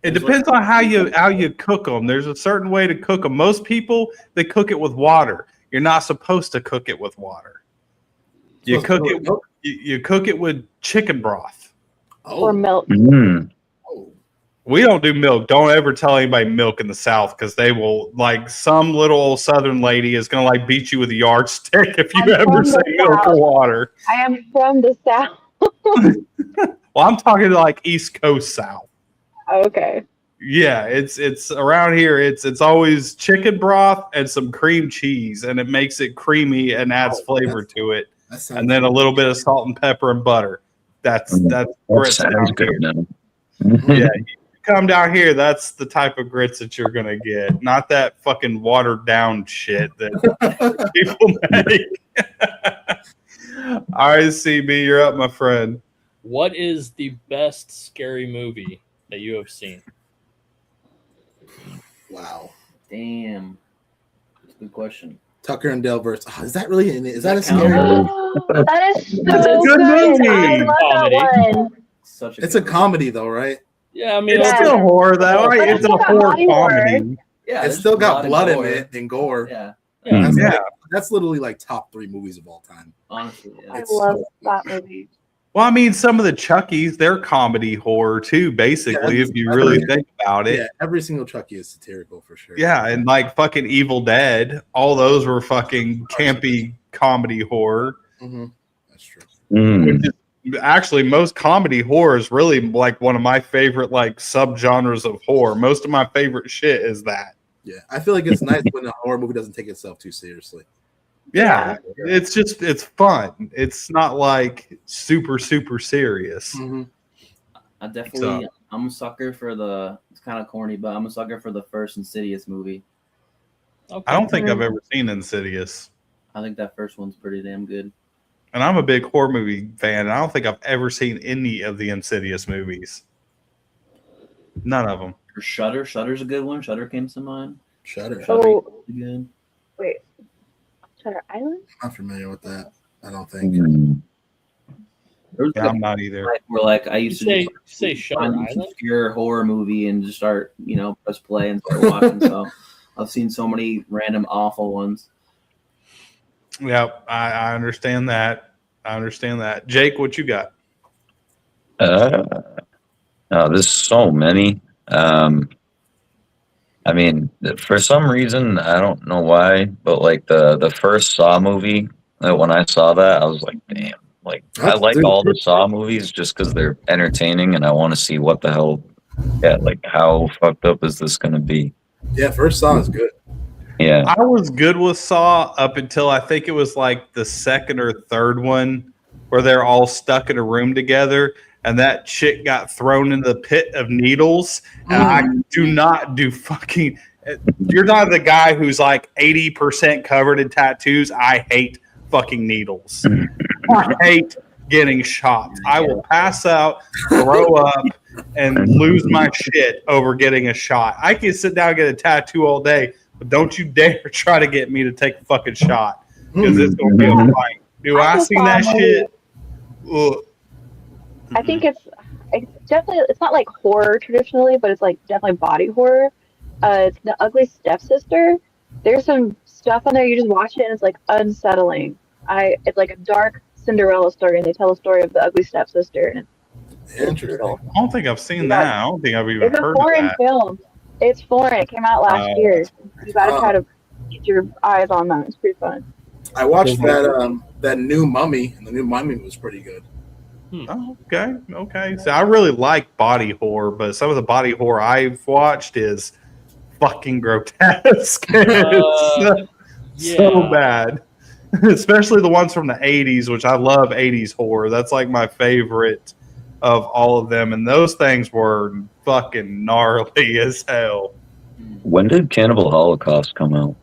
it depends on how you cook them. There's a certain way to cook them. Most people they cook it with water. You're not supposed to cook it with water. You Supposed to cook go it. with milk? You cook it with chicken broth. Oh, Or milk. Mm. oh. We don't do milk. Don't ever tell anybody milk in the South because they will like some little old Southern lady is gonna like beat you with a yardstick if you I'm ever from say the milk or South. water. I am from the South. Well, I'm talking like East Coast South. Okay. Yeah, it's around here. It's always chicken broth and some cream cheese, and it makes it creamy and adds Oh, flavor to it, That sounds and then a little bit of salt and pepper and butter. That's That grits sounds down good here. now. Yeah, you come down here, that's the type of grits that you're gonna get, not that fucking watered down shit that people make. All right, CB, you're up, my friend. What is the best scary movie that you have seen? Wow. Damn. That's a good question. Tucker and Dale versus. Oh, is that really in it? Is that a That counts? scary? Oh, that is so That's a good movie. I love Comedy. that one. Such a It's a good comedy though, right? Yeah, I mean, It's Yeah. still horror, though. Right? But It's it's a got horror body horror. comedy. Yeah, It's there's still got blood in gore. it and gore. Yeah, yeah. That's, Yeah. that's literally like top 3 movies of all time. honestly. Yeah. I It's love so- that movie. Well, I mean, some of the Chuckies, they're comedy horror too, basically, Yeah, if you really think about it. Yeah, every single Chucky is satirical for sure. Yeah, and like fucking Evil Dead, all those were fucking campy comedy horror. Hmm. That's true. Mm. Which is actually most comedy horror is really like one of my favorite like subgenres of horror. Most of my favorite shit is that. Yeah, I feel like it's nice when a horror movie doesn't take itself too seriously. Yeah, it's fun. It's not like super serious. Mm-hmm. I definitely. So- I'm a sucker for the. It's kind of corny, but I'm a sucker for the first Insidious movie. Okay. I don't think I've ever seen Insidious. I think that first one's pretty damn good. And I'm a big horror movie fan, and I don't think I've ever seen any of the Insidious movies. None of them. Or Shudder. Shudder's a good one. Shudder came to mind. Shutter. Oh, Good. wait. Shutter Island? I'm not familiar with that. I don't think. Mm. There was Yeah, I'm not either. like where like I used to Say just say Shutter find an Island. obscure horror movie and just start press play and start watching. So I've seen so many random awful ones. Yeah, I understand that. I understand that. Jake, what you got? There's so many. I mean, for some reason, I don't know why, but like the first Saw movie, when I saw that, I was like, damn. Like, I That's like good. all the Saw movies just because they're entertaining and I want to see what the hell, like, how fucked up is this going to be? Yeah, first Saw is good. Yeah. I was good with Saw up until I think it was like the second or third one where they're all stuck in a room together and that chick got thrown into the pit of needles. And I do not do fucking. You're not the guy who's like 80% covered in tattoos. I hate fucking needles. I hate getting shots. I will pass out, throw up, and lose my shit over getting a shot. I can sit down and get a tattoo all day, but don't you dare try to get me to take a fucking shot because it's going to be a fight. Do I just see saw that a movie. shit? Ugh. I think it's definitely, it's not like horror traditionally, but it's like definitely body horror. It's The Ugly Stepsister. There's some stuff on there, you just watch it and it's like unsettling. It's like a dark Cinderella story, and they tell the story of the ugly stepsister, and it's Interesting. brutal. I don't think I've seen that. I don't think I've even It's a heard of foreign that. film. It's foreign. It came out last year. You gotta try to get your eyes on that. It's pretty fun. I watched that new Mummy, and the new Mummy was pretty good. Oh, okay. So I really like body horror, but some of the body horror I've watched is fucking grotesque. It's so Yeah. bad. especially the ones from the 80s, which I love 80s horror. That's like my favorite of all of them. And those things were fucking gnarly as hell. When did Cannibal Holocaust come out?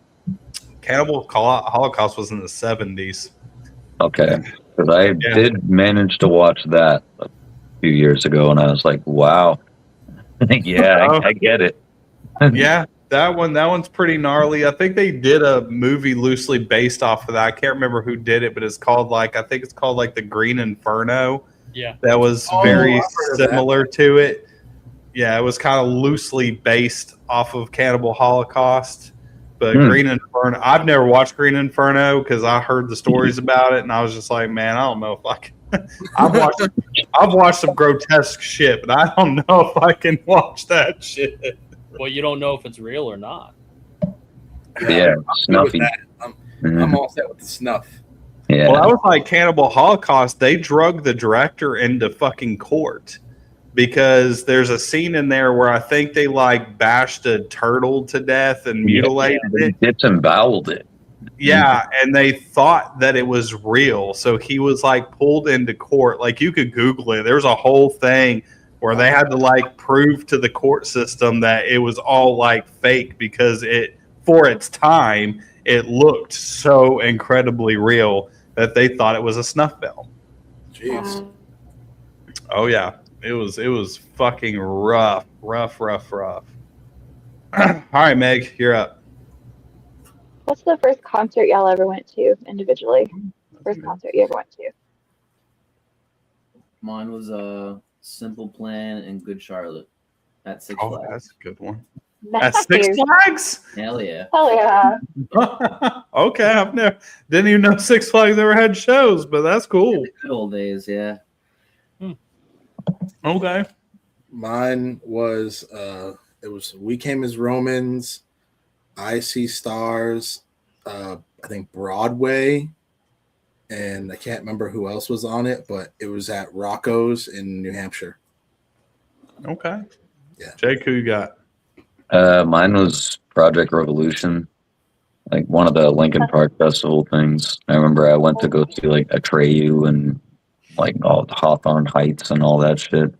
Cannibal Holocaust was in the 70s. Okay, because I did manage to watch that a few years ago, and I was like, wow. Yeah, I get it. Yeah, that one's pretty gnarly. I think they did a movie loosely based off of that. I can't remember who did it, but it's called I think it's called like The Green Inferno. Yeah. That was very similar to it. Yeah, it was kind of loosely based off of Cannibal Holocaust. But Green Inferno, I've never watched Green Inferno because I heard the stories about it, and I was just like, man, I don't know if I can. I've watched some grotesque shit, but I don't know if I can watch that shit. Well, you don't know if it's real or not. Yeah, snuffy. I'm all set with the snuff. Yeah. Well, that was like Cannibal Holocaust. They drug the director into fucking court because there's a scene in there where I think they bashed a turtle to death and mutilated it. Disemboweled it. Yeah, and they thought that it was real. So he was pulled into court. You could Google it. There was a whole thing where they had to prove to the court system that it was all fake because for its time it looked so incredibly real that they thought it was a snuff film. Jeez. Oh yeah. It was fucking rough. All right, Meg, you're up. What's the first concert y'all ever went to individually? First concert you ever went to? Mine was Simple Plan and Good Charlotte at Six Flags. That's a good one. Nice. At Six Flags? Hell yeah. Hell yeah. Okay, didn't even know Six Flags ever had shows, but that's cool. Good old days, yeah. Okay. Mine was it was We Came as Romans, I See Stars, I think Broadway, and I can't remember who else was on it, but it was at Rocco's in New Hampshire. Okay. Yeah. Jake, who you got? Mine was Project Revolution, one of the Lincoln Park Festival things. I remember I went to go see Atreyu and all the Hawthorne Heights and all that shit.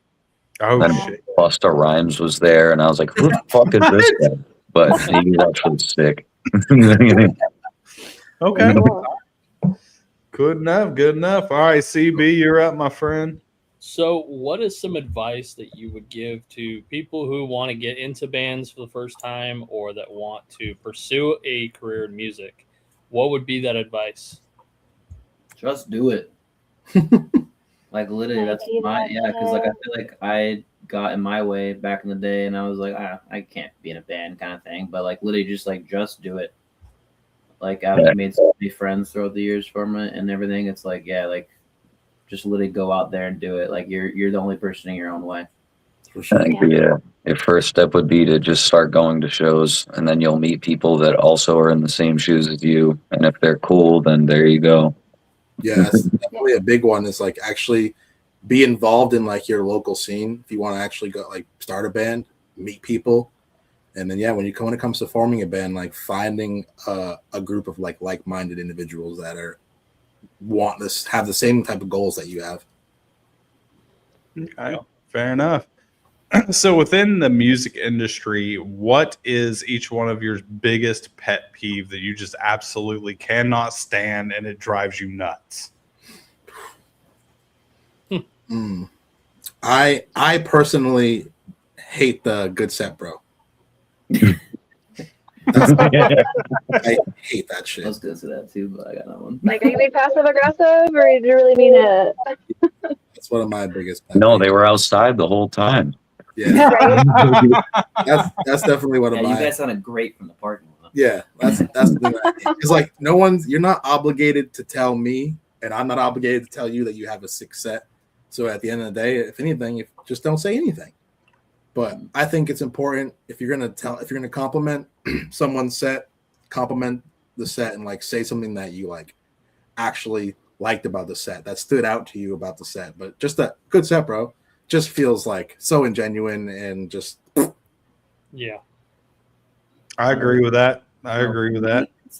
Oh then shit! Busta Rhymes was there, and I was like, "Who the fuck is this guy?" But he was actually sick. Okay. Good enough. All right, CB, you're up, my friend. So, what is some advice that you would give to people who want to get into bands for the first time or that want to pursue a career in music? What would be that advice? Just do it. Literally, that's because I feel like I got in my way back in the day, and I was like, I can't be in a band kind of thing. But literally, just do it. I've made so many friends throughout the years from it and everything. It's just literally go out there and do it. You're the only person in your own way. I think your first step would be to just start going to shows, and then you'll meet people that also are in the same shoes as you. And if they're cool, then there you go. Yeah, that's definitely a big one. Is actually be involved in your local scene. If you want to actually go start a band, meet people, and then when it comes to forming a band, finding a group of like-minded individuals that have the same type of goals that you have. Okay, fair enough. So within the music industry, what is each one of your biggest pet peeve that you just absolutely cannot stand and it drives you nuts? I personally hate the good set, bro. I hate that shit. I was gonna say that too, but I got that one. Are you being passive aggressive, or did you really mean it? That's one of my biggest pet No, peeves. they were outside the whole time. Yeah, that's definitely one of my. You guys sounded great from the parking lot. Yeah, that's the thing. It's you're not obligated to tell me, and I'm not obligated to tell you that you have a sick set. So at the end of the day, if anything, just don't say anything. But I think it's important if you're gonna compliment someone's set, compliment the set and say something that you actually liked about the set, that stood out to you about the set. But just that good set, bro, just feels so ingenuine and just Yeah. I agree with that. It's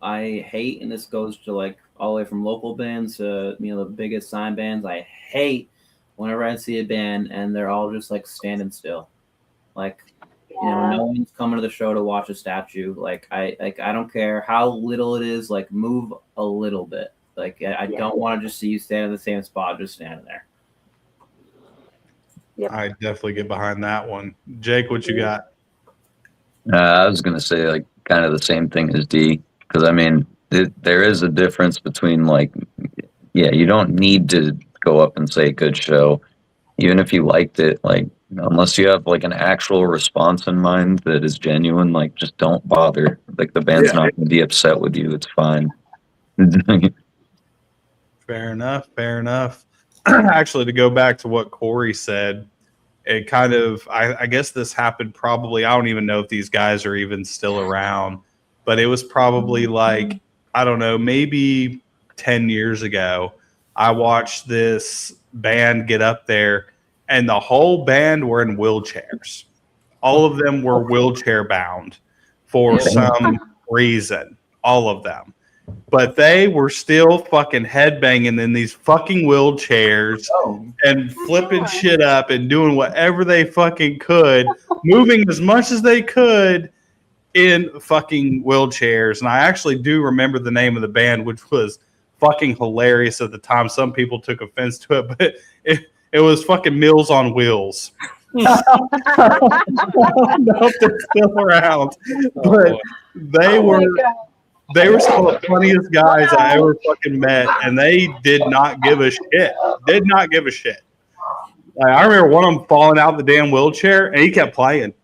I hate, and this goes to like all the way from local bands to the biggest sign bands. I hate whenever I see a band and they're all just like standing still, like no one's coming to the show to watch a statue. Like I don't care how little it is. Like move a little bit. Like I don't want to just see you stand in the same spot, just standing there. Yep. I definitely get behind that one. Jake, what you got? I was gonna say like kind of the same thing as D, because I mean there is a difference between like, yeah, you don't need to go up and say good show, even if you liked it. Like unless you have like an actual response in mind that is genuine, like just don't bother. Like the band's not gonna be upset with you. It's fine. Fair enough. Fair enough. Actually, to go back to what Corey said, it kind of, I guess this happened probably, I don't even know if these guys are even still around, but it was probably like, I don't know, maybe 10 years ago. I watched this band get up there and the whole band were in wheelchairs. All of them were wheelchair bound for some reason. All of them. But they were still fucking headbanging in these fucking wheelchairs and flipping shit up and doing whatever they fucking could, moving as much as they could in fucking wheelchairs. And I actually do remember the name of the band, which was fucking hilarious at the time. Some people took offense to it, but it was fucking Meals on Wheels. I don't know if they're still around, but they were... They were some of the funniest guys I ever fucking met, and they did not give a shit. Did not give a shit. Like, I remember one of them falling out of the damn wheelchair, and he kept playing.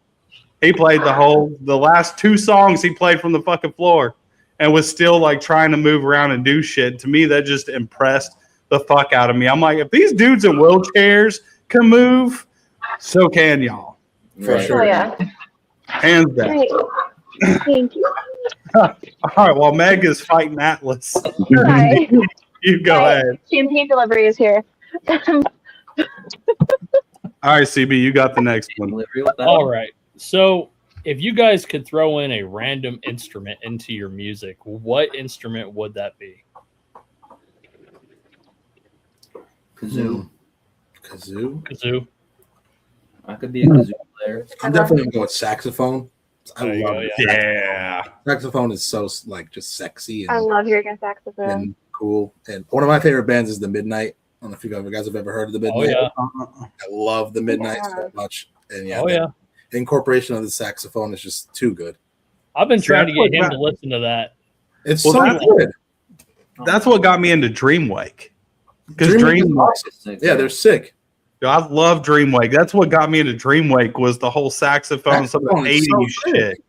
He played the last 2 songs he played from the fucking floor, and was still like trying to move around and do shit. To me, that just impressed the fuck out of me. I'm like, if these dudes in wheelchairs can move, so can y'all. For sure. Oh, yeah. Hands down. Great. Thank you. All right, while Meg is fighting Atlas, Hi. you go ahead. Champagne delivery is here. All right, CB, you got the next one. All right. So if you guys could throw in a random instrument into your music, what instrument would that be? Kazoo. Kazoo? I could be a kazoo player. I'm definitely going to go with saxophone. I There you love go, it. Yeah. Saxophone is so like just sexy I and, love hearing a saxophone. and cool. And one of my favorite bands is the Midnight. I don't know if you guys have ever heard of the Oh, Midnight. yeah. I love the Midnight so much. And Oh, yeah. the incorporation of the saxophone is just too good. I've been trying to get him that- to listen to that. It's Well, so that's- good. That's what got me into Dreamwake. Because Dreamwake is Dreamwake, awesome. Yeah, they're sick. I love Dreamwake. That's what got me into Dreamwake was the whole saxophone, some of the Saxophone is 80s so shit.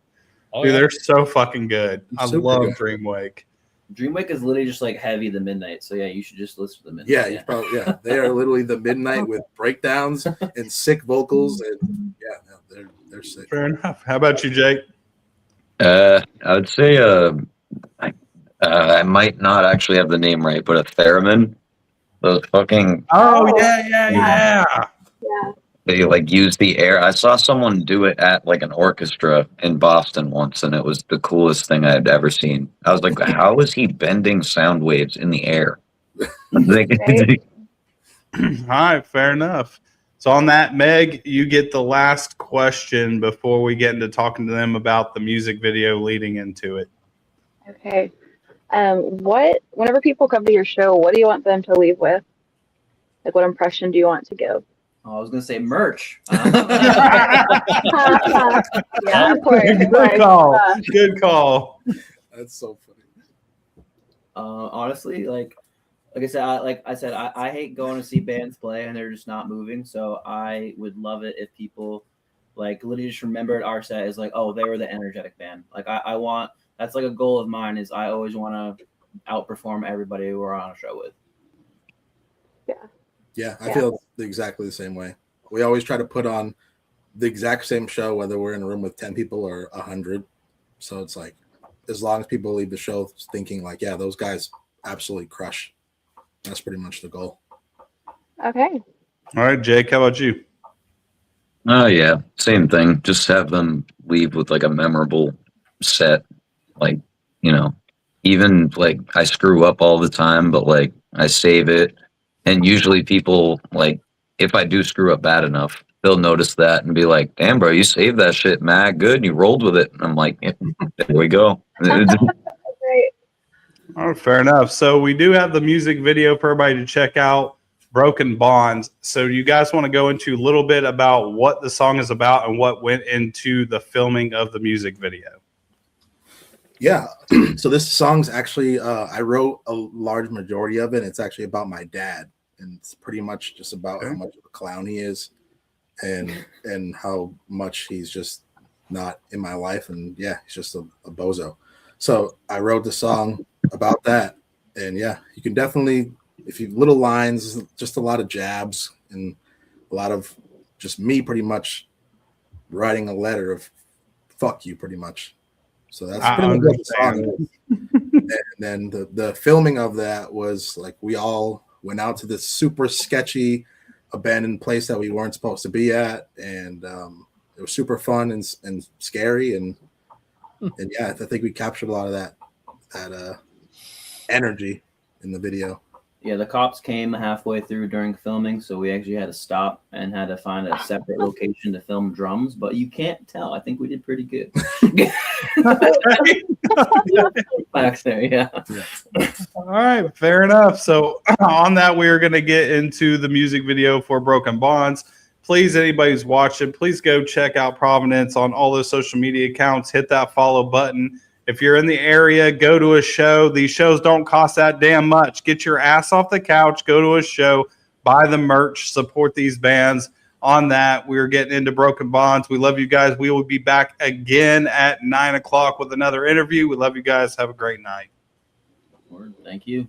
Oh, Dude, yeah. they're so fucking good. I Super love good. Dreamwake. Dreamwake is literally just like heavy the Midnight. So yeah, you should just listen to the Midnight. Yeah, you probably they are literally the Midnight with breakdowns and sick vocals, and yeah, they're sick. Fair enough. How about you, Jake? I would say I might not actually have the name right, but a theremin. Those fucking Oh, yeah. Yeah. they like use the air. I saw someone do it at like an orchestra in Boston once, and it was the coolest thing I had ever seen. I was like, how is he bending sound waves in the air? Right. All right, fair enough. So on that, Meg, you get the last question before we get into talking to them about the music video leading into it. Okay. Whenever people come to your show, what do you want them to leave with? Like, what impression do you want to give? Oh, I was gonna say merch. Yeah, of course. Of Good course. call. Good call. That's so funny. Honestly, like I said, I hate going to see bands play and they're just not moving. So I would love it if people like literally just remembered our set as like, oh, they were the energetic band. Like I want, that's like a goal of mine is I always want to outperform everybody who we're on a show with. Yeah, I feel exactly the same way. We always try to put on the exact same show, whether we're in a room with 10 people or 100. So it's like, as long as people leave the show thinking like, yeah, those guys absolutely crush. That's pretty much the goal. Okay. All right, Jake, how about you? Oh yeah, same thing. Just have them leave with like a memorable set, like even like I screw up all the time, but like I save it. And usually people like, if I do screw up bad enough, they'll notice that and be like, damn, bro, you saved that shit mad good and you rolled with it. And I'm like, yeah, there we go. Great. Oh, fair enough. So we do have the music video for everybody to check out, Broken Bonds. So you guys want to go into a little bit about what the song is about and what went into the filming of the music video? Yeah. So this song's actually, I wrote a large majority of it. It's actually about my dad. And it's pretty much just about how much of a clown he is and how much he's just not in my life. And yeah, he's just a bozo. So I wrote the song about that. And yeah, you can definitely, if you little lines, just a lot of jabs and a lot of just me pretty much writing a letter of fuck you pretty much. So that's pretty much what the song is. And then the filming of that was like we all went out to this super sketchy abandoned place that we weren't supposed to be at, and it was super fun and scary and yeah, I think we captured a lot of that energy in the video. Yeah, the cops came halfway through during filming, so we actually had to stop and had to find a separate location to film drums. But you can't tell. I think we did pretty good. Facts there, yeah. All right, fair enough. So on that, we are going to get into the music video for Broken Bonds. Please, anybody who's watching, please go check out Provenance on all those social media accounts. Hit that follow button. If you're in the area, go to a show. These shows don't cost that damn much. Get your ass off the couch, go to a show, buy the merch, support these bands. On that, we're getting into Broken Bonds. We love you guys. We will be back again at 9 o'clock with another interview. We love you guys. Have a great night. Thank you.